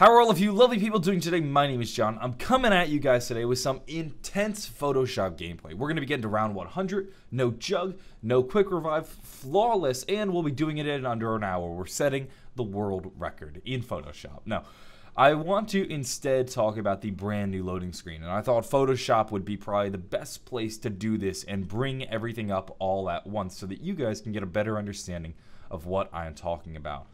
How are all of you lovely people doing today? My name is John. I'm coming at you guys today with some intense Photoshop gameplay. We're going to be getting to round 100, no jug, no quick revive, flawless, and we'll be doing it in under an hour. We're setting the world record in Photoshop. Now, I want to instead talk about the brand new loading screen, and I thought Photoshop would be probably the best place to do this and bring everything up all at once so that you guys can get a better understanding of what I am talking about.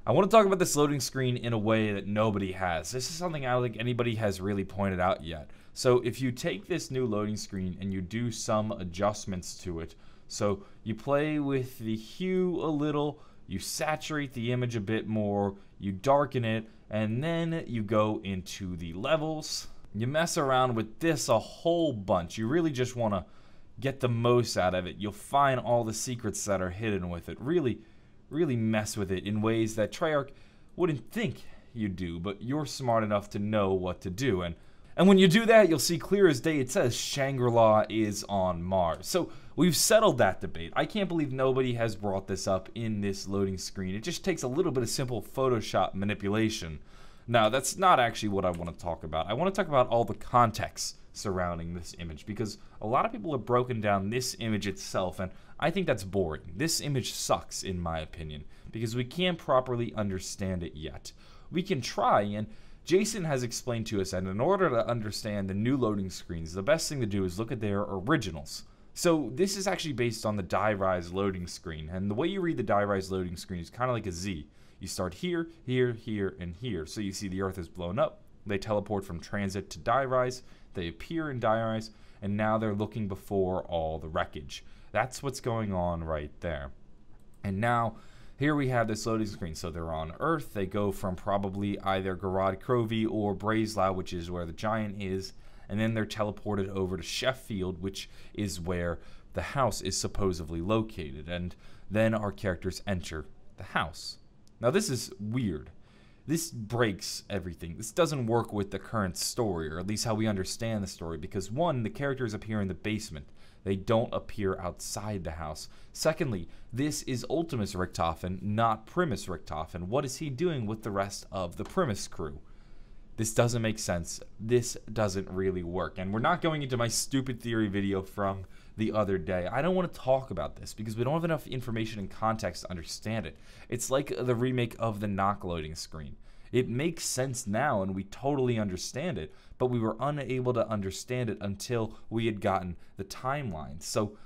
I want to talk about this loading screen in a way that nobody has. This is something I don't think anybody has really pointed out yet. So if you take this new loading screen and you do some adjustments to it, so you play with the hue a little, you saturate the image a bit more, you darken it, and then you go into the levels. You mess around with this a whole bunch. You really just want to get the most out of it. You'll find all the secrets that are hidden with it. Really mess with it in ways that Treyarch wouldn't think you do, but you're smart enough to know what to do. And when you do that, you'll see clear as day it says Shangri-La is on Mars. So we've settled that debate. I can't believe nobody has brought this up in this loading screen. It just takes a little bit of simple Photoshop manipulation. Now, that's not actually what I want to talk about. I want to talk about all the context surrounding this image, because a lot of people have broken down this image itself, and I think that's boring. This image sucks, in my opinion, because we can't properly understand it yet. We can try, and Jason has explained to us that in order to understand the new loading screens, the best thing to do is look at their originals. So this is actually based on the die-rise loading screen, and the way you read the die-rise loading screen is kind of like a Z. You start here, here, here, and here. So you see the Earth is blown up, they teleport from transit to die-rise, they appear in die-rise, and now they're looking before all the wreckage. That's what's going on right there. And now, here we have this loading screen. So they're on Earth. They go from probably either Garad Crovy or Breslau, which is where the giant is, and then they're teleported over to Sheffield, which is where the house is supposedly located. And then our characters enter the house. Now, this is weird. This breaks everything. This doesn't work with the current story, or at least how we understand the story, because one, the characters appear in the basement. They don't appear outside the house. Secondly, this is Ultimus Richthofen, not Primus Richthofen. What is he doing with the rest of the Primus crew? This doesn't make sense. This doesn't really work. And we're not going into my stupid theory video from the other day. I don't want to talk about this because we don't have enough information and context to understand it. It's like the remake of the knock loading screen. It makes sense now and we totally understand it, but we were unable to understand it until we had gotten the timeline. So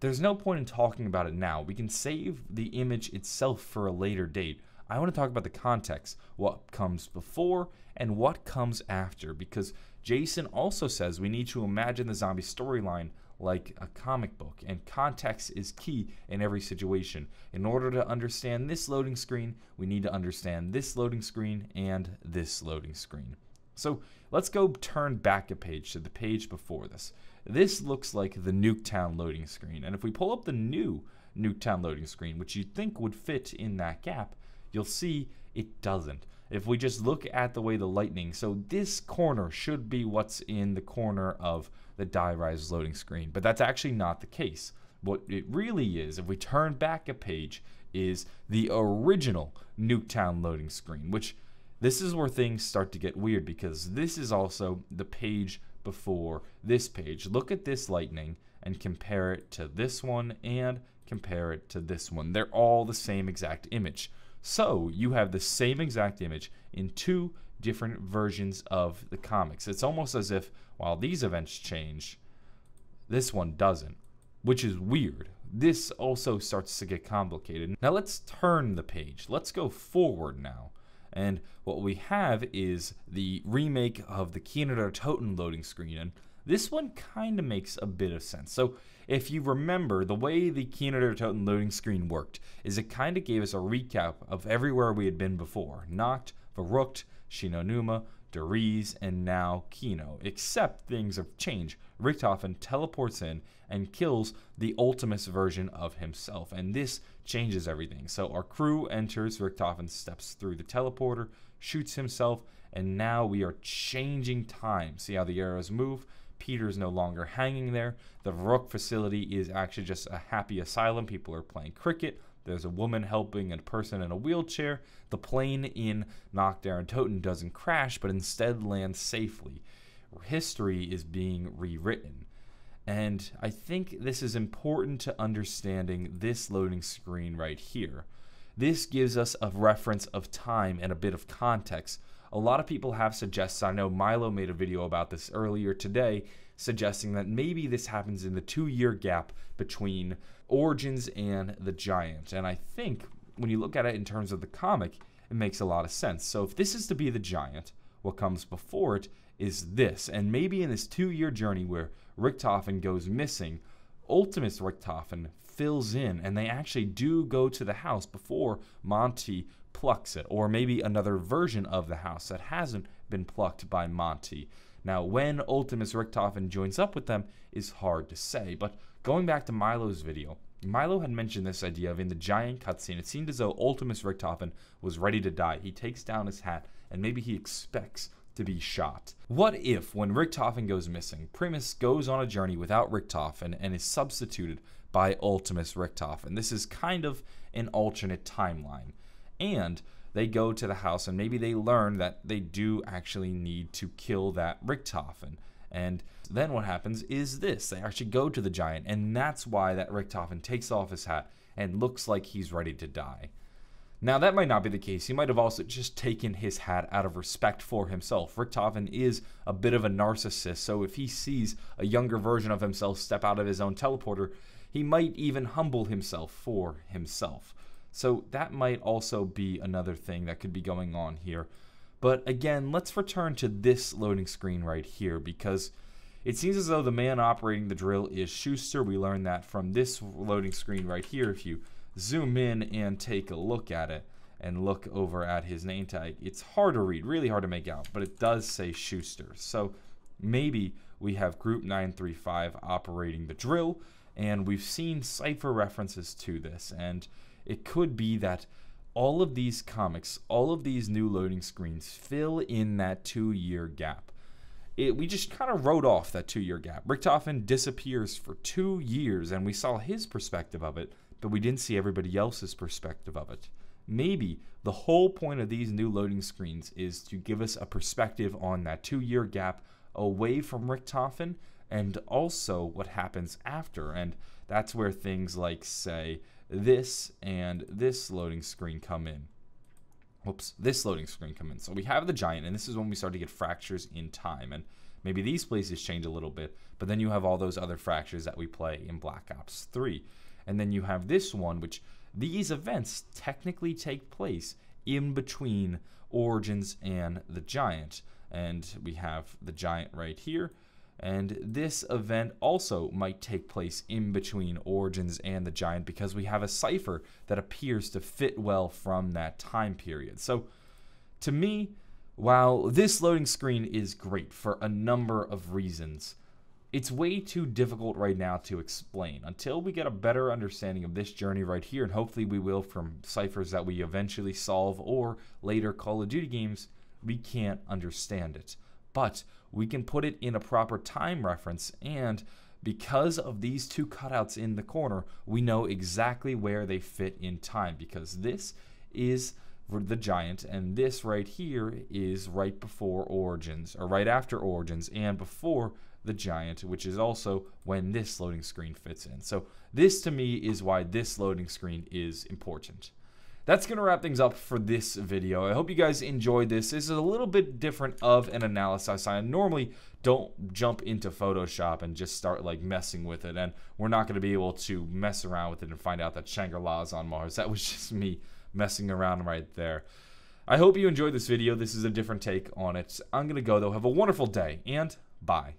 there's no point in talking about it now. We can save the image itself for a later date. I want to talk about the context, what comes before and what comes after, because Jason also says we need to imagine the zombie storyline like a comic book, and context is key in every situation. In order to understand this loading screen, we need to understand this loading screen and this loading screen. So let's go turn back a page to the page before this. This looks like the Nuketown loading screen, and if we pull up the new Nuketown loading screen, which you'd think would fit in that gap, you'll see it doesn't. If we just look at the way the lightning, so this corner should be what's in the corner of the die-rise loading screen, but that's actually not the case. What it really is, if we turn back a page, is the original Nuketown loading screen, which this is where things start to get weird, because this is also the page before this page. Look at this lightning and compare it to this one and compare it to this one. They're all the same exact image. So you have the same exact image in two different versions of the comics. It's almost as if while these events change, this one doesn't, which is weird. This also starts to get complicated. Now let's turn the page. Let's go forward now. And what we have is the remake of the Kino der Toten loading screen, and this one kind of makes a bit of sense. So if you remember, the way the Kino der Toten loading screen worked is it kind of gave us a recap of everywhere we had been before. Nacht, Verrückt, Shinonuma, Der Riese, and now Kino. Except things have changed. Richthofen teleports in and kills the Ultimus version of himself, and this changes everything. So our crew enters, Richthofen steps through the teleporter, shoots himself, and now we are changing time. See how the arrows move? Peter is no longer hanging there. The Verrückt facility is actually just a happy asylum. People are playing cricket. There's a woman helping a person in a wheelchair. The plane in Knockdown Toten doesn't crash, but instead lands safely. History is being rewritten. And I think this is important to understanding this loading screen right here. This gives us a reference of time and a bit of context. A lot of people have suggested, I know Milo made a video about this earlier today, suggesting that maybe this happens in the 2-year gap between Origins and the Giant. And I think when you look at it in terms of the comic, it makes a lot of sense. So if this is to be the Giant, what comes before it is this. And maybe in this 2-year journey where Richthofen goes missing, Ultimus Richthofen fills in, and they actually do go to the house before Monty plucks it, or maybe another version of the house that hasn't been plucked by Monty. Now, when Ultimus Richthofen joins up with them is hard to say, but going back to Milo's video, Milo had mentioned this idea of in the Giant cutscene, it seemed as though Ultimus Richthofen was ready to die. He takes down his hat, and maybe he expects to be shot. What if, when Richthofen goes missing, Primus goes on a journey without Richthofen and is substituted by Ultimus Richthofen? This is kind of an alternate timeline. And they go to the house and maybe they learn that they do actually need to kill that Richthofen. And then what happens is this. They actually go to the Giant, and that's why that Richthofen takes off his hat and looks like he's ready to die. Now, that might not be the case. He might have also just taken his hat out of respect for himself. Richthofen is a bit of a narcissist, so if he sees a younger version of himself step out of his own teleporter, he might even humble himself for himself. So that might also be another thing that could be going on here. But again, let's return to this loading screen right here, because it seems as though the man operating the drill is Schuster. We learned that from this loading screen right here. If you zoom in and take a look at it and look over at his name tag, it's hard to read, really hard to make out, but it does say Schuster. So maybe we have Group 935 operating the drill, and we've seen Cypher references to this, and it could be that all of these comics, all of these new loading screens fill in that 2-year gap. We just kind of wrote off that 2-year gap. Richthofen disappears for 2 years, and we saw his perspective of it, but we didn't see everybody else's perspective of it. Maybe the whole point of these new loading screens is to give us a perspective on that 2-year gap away from Richthofen, and also what happens after. And that's where things like, say, this and this loading screen come in. This loading screen come in. So we have the Giant, and this is when we start to get fractures in time. And maybe these places change a little bit, but then you have all those other fractures that we play in Black Ops 3. And then you have this one, which these events technically take place in between Origins and the Giant. And we have the Giant right here. And this event also might take place in between Origins and the Giant, because we have a Cypher that appears to fit well from that time period. So, to me, while this loading screen is great for a number of reasons, it's way too difficult right now to explain. Until we get a better understanding of this journey right here, and hopefully we will from ciphers that we eventually solve or later Call of Duty games, we can't understand it. But we can put it in a proper time reference, and because of these two cutouts in the corner, we know exactly where they fit in time, because this is the Giant, and this right here is right before Origins, or right after Origins, and before the Giant, which is also when this loading screen fits in. So this, to me, is why this loading screen is important. That's going to wrap things up for this video. I hope you guys enjoyed this. This is a little bit different of an analysis. I normally don't jump into Photoshop and just start like messing with it, and we're not going to be able to mess around with it and find out that Shangri-La is on Mars. That was just me messing around right there. I hope you enjoyed this video. This is a different take on it. I'm going to go, though. Have a wonderful day, and bye.